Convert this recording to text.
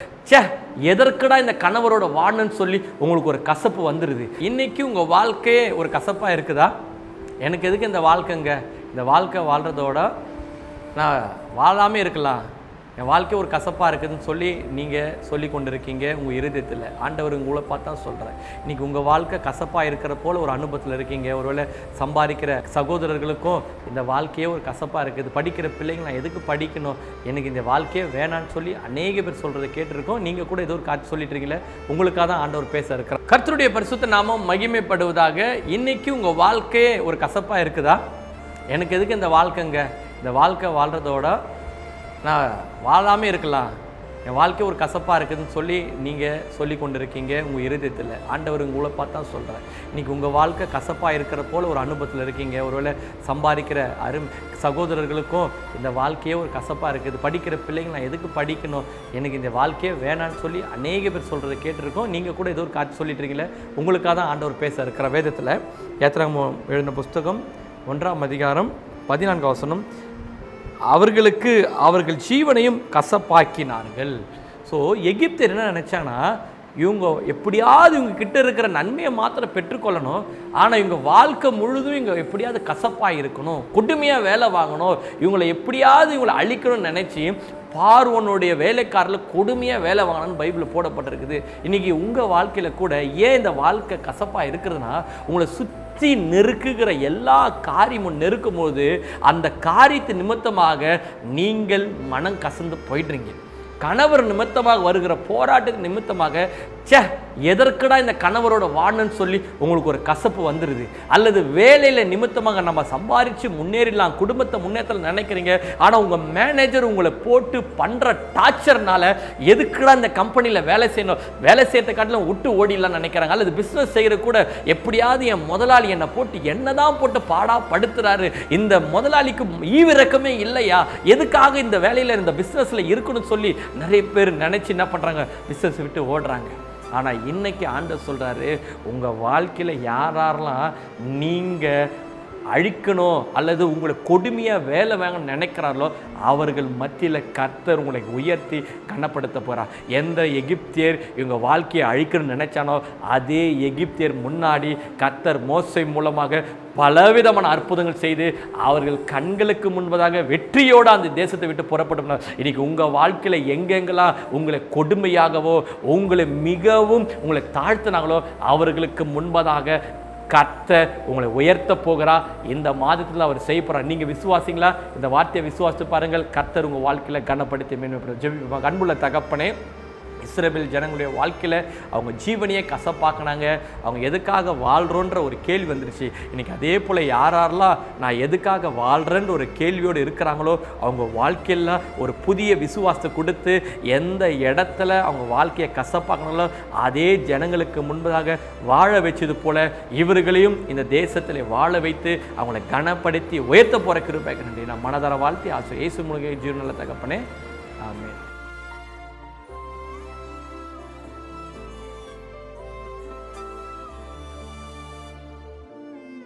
ச்சே, எதற்குடா இந்த கணவரோட வாழணும்னு சொல்லி உங்களுக்கு ஒரு கசப்பு வந்துடுது. இன்னைக்கு உங்கள் வாழ்க்கையே ஒரு கசப்பாக இருக்குதா? எனக்கு எதுக்கு இந்த வாழ்க்கைங்க, இந்த வாழ்க்கை வாழ்கிறதோட நான் வாழாமே இருக்கலாம், என் வாழ்க்கை ஒரு கசப்பாக இருக்குதுன்னு சொல்லி நீங்கள் சொல்லி கொண்டு இருக்கீங்க உங்கள் இருதயத்தில். ஆண்டவர் உங்களை பார்த்தா சொல்கிறேன், இன்றைக்கி உங்கள் வாழ்க்கை கசப்பாக இருக்கிற போல் ஒரு அனுபவத்தில் இருக்கீங்க. ஒருவேளை சம்பாதிக்கிற சகோதரர்களுக்கும் இந்த வாழ்க்கையே ஒரு கசப்பாக இருக்குது. படிக்கிற பிள்ளைங்க நான் எதுக்கு படிக்கணும், எனக்கு இந்த வாழ்க்கையே வேணான்னு சொல்லி அநேக பேர் சொல்கிறத கேட்டிருக்கோம். நீங்கள் கூட ஏதோ ஒரு காட்சி சொல்லிட்டு இருக்கீங்களே, உங்களுக்காக தான் ஆண்டவர் பேச இருக்கிறார். கர்த்தருடைய பரிசுத்த நாமம் மகிமைப்படுவதாக. இன்றைக்கி உங்கள் வாழ்க்கையே ஒரு கசப்பாக இருக்குதா? எனக்கு எதுக்கு இந்த வாழ்க்கைங்க, இந்த வாழ்க்கை வாழ்கிறதோட நான் வாழாமே இருக்கலாம், என் வாழ்க்கை ஒரு கசப்பாக இருக்குதுன்னு சொல்லி நீங்கள் சொல்லி கொண்டு இருக்கீங்க உங்கள் இருதயத்தில். ஆண்டவர் உங்களை பார்த்தா சொல்கிறேன், இன்றைக்கி உங்கள் வாழ்க்கை கசப்பாக இருக்கிற போல் ஒரு அனுபவத்தில் இருக்கீங்க. ஒருவேளை சம்பாதிக்கிற சகோதரர்களுக்கும் இந்த வாழ்க்கையே ஒரு கசப்பாக இருக்குது. படிக்கிற பிள்ளைங்க நான் எதுக்கு படிக்கணும், எனக்கு இந்த வாழ்க்கையே வேணான்னு சொல்லி அநேக பேர் சொல்கிறத கேட்டிருக்கோம். நீங்கள் கூட ஏதோ ஒரு காட்சி சொல்லிட்டு இருக்கீங்களே, உங்களுக்காக தான் ஆண்டவர் பேச இருக்கிற. வேதத்தில் யாத்திராகமம் எழுதின புஸ்தகம் 1ஆம் அதிகாரம் 14ஆம் வசனம், அவர்களுக்கு அவர்கள் ஜீவனையும் கசப்பாக்கினார்கள். ஸோ எகிப்தர் என்ன நினச்சாங்கன்னா, இவங்க எப்படியாவது இவங்க கிட்ட இருக்கிற நன்மையை மாத்திரம் பெற்றுக்கொள்ளணும், ஆனால் இவங்க வாழ்க்கை முழுதும் இவங்க எப்படியாவது கசப்பாக இருக்கணும், கொடுமையாக வேலை வாங்கணும், இவங்களை எப்படியாவது இவங்களை அழிக்கணும்னு நினச்சி பார்வோனுடைய வேலைக்காரில் கொடுமையாக வேலை வாங்கணும்னு பைபிளில் போடப்பட்டிருக்குது. இன்றைக்கி உங்கள் வாழ்க்கையில் கூட ஏன் இந்த வாழ்க்கை கசப்பாக இருக்கிறதுனா, உங்களை சுற்றி நெருக்குகிற எல்லா காரியமும் நெருக்கும் போது அந்த காரியத்து நிமித்தமாக நீங்கள் மனம் கசந்து போயிடுறீங்க. கணவர் நிமித்தமாக வருகிற போராட்டத்து நிமித்தமாக ச்சே, எதற்குடா இந்த கணவரோட வாழணும்னு சொல்லி உங்களுக்கு ஒரு கசப்பு வந்துடுது. அல்லது வேலையில் நிமித்தமாக நம்ம சம்பாதிச்சு முன்னேறிடலாம், குடும்பத்தை முன்னேற்றலாம் நினைக்கிறீங்க, ஆனால் உங்கள் மேனேஜர் உங்களை போட்டு பண்ணுற டார்ச்சர்னால எதுக்குடா இந்த கம்பெனியில் வேலை செய்யணும், வேலை செய்யறத காட்டிலும் விட்டு ஓடிடலாம்னு நினைக்கிறாங்க. அல்லது பிஸ்னஸ் செய்கிற கூட எப்படியாவது என் முதலாளி என்னை போட்டு என்ன தான் போட்டு பாடாப்படுத்துறாரு, இந்த முதலாளிக்கு ஈவிரக்கமே இல்லையா, எதுக்காக இந்த வேலையில் இந்த பிஸ்னஸில் இருக்கணும்னு சொல்லி நிறைய பேர் நினச்சி என்ன பண்ணுறாங்க, பிஸ்னஸ் விட்டு ஓடுறாங்க. ஆனால் இன்னைக்கு ஆண்டவர் சொல்கிறாரு, உங்கள் வாழ்க்கையில் யாரெல்லாம் நீங்கள் அழிக்கணும் அல்லது உங்களை கொடுமையாக வேலை வாங்கணும்னு நினைக்கிறார்களோ அவர்கள் மத்தியில் கர்த்தர் உங்களை உயர்த்தி கனப்படுத்த போகிறார். எந்த எகிப்தியர் இவங்க வாழ்க்கையை அழிக்கணும்னு நினைச்சானோ அதே எகிப்தியர் முன்னாடி கர்த்தர் மோசே மூலமாக பலவிதமான அற்புதங்கள் செய்து அவர்கள் கண்களுக்கு முன்பதாக வெற்றியோடு அந்த தேசத்தை விட்டு புறப்பட்டு. இன்றைக்கி உங்கள் வாழ்க்கையில் எங்கெங்கெல்லாம் உங்களை கொடுமையாகவோ உங்களை மிகவும் உங்களை தாழ்த்தினாங்களோ அவர்களுக்கு முன்பதாக கர்த்தர் உங்களை உயர்த்த போகிறா. இந்த மாதத்தில் அவர் செய்ய போகிறார். நீங்கள் விசுவாசிங்களா? இந்த வார்த்தையை விசுவாசித்து பாருங்கள். கர்த்தர் உங்கள் வாழ்க்கையில் கனப்படுத்தி மேன்மைப்படுத்த ஜெபிப்போம். அன்புள்ள தகப்பனே, இஸ்ரவேல் ஜனங்களுடைய வாழ்க்கையில் அவங்க ஜீவனையே கசப்பாக்குனாங்க. அவங்க எதுக்காக வாழ்கிறோன்ற ஒரு கேள்வி வந்துருச்சு. இன்றைக்கி அதே போல் யாரெல்லாம் நான் எதுக்காக வாழ்கிறேன்ற ஒரு கேள்வியோடு இருக்கிறாங்களோ அவங்க வாழ்க்கையில் ஒரு புதிய விசுவாசத்தை கொடுத்து எந்த இடத்துல அவங்க வாழ்க்கையை கசப்பாக்கனாலோ அதே ஜனங்களுக்கு முன்பதாக வாழ வச்சது போல் இவர்களையும் இந்த தேசத்தில் வாழ வைத்து அவங்களை கனப்படுத்தி உயர்த்த போகிற கிருபைக்கு நன்றி. நான் மனதார வாழ்த்தி இயேசு மூலமாக ஜீவனில் தகப்பனே, ஆமென்.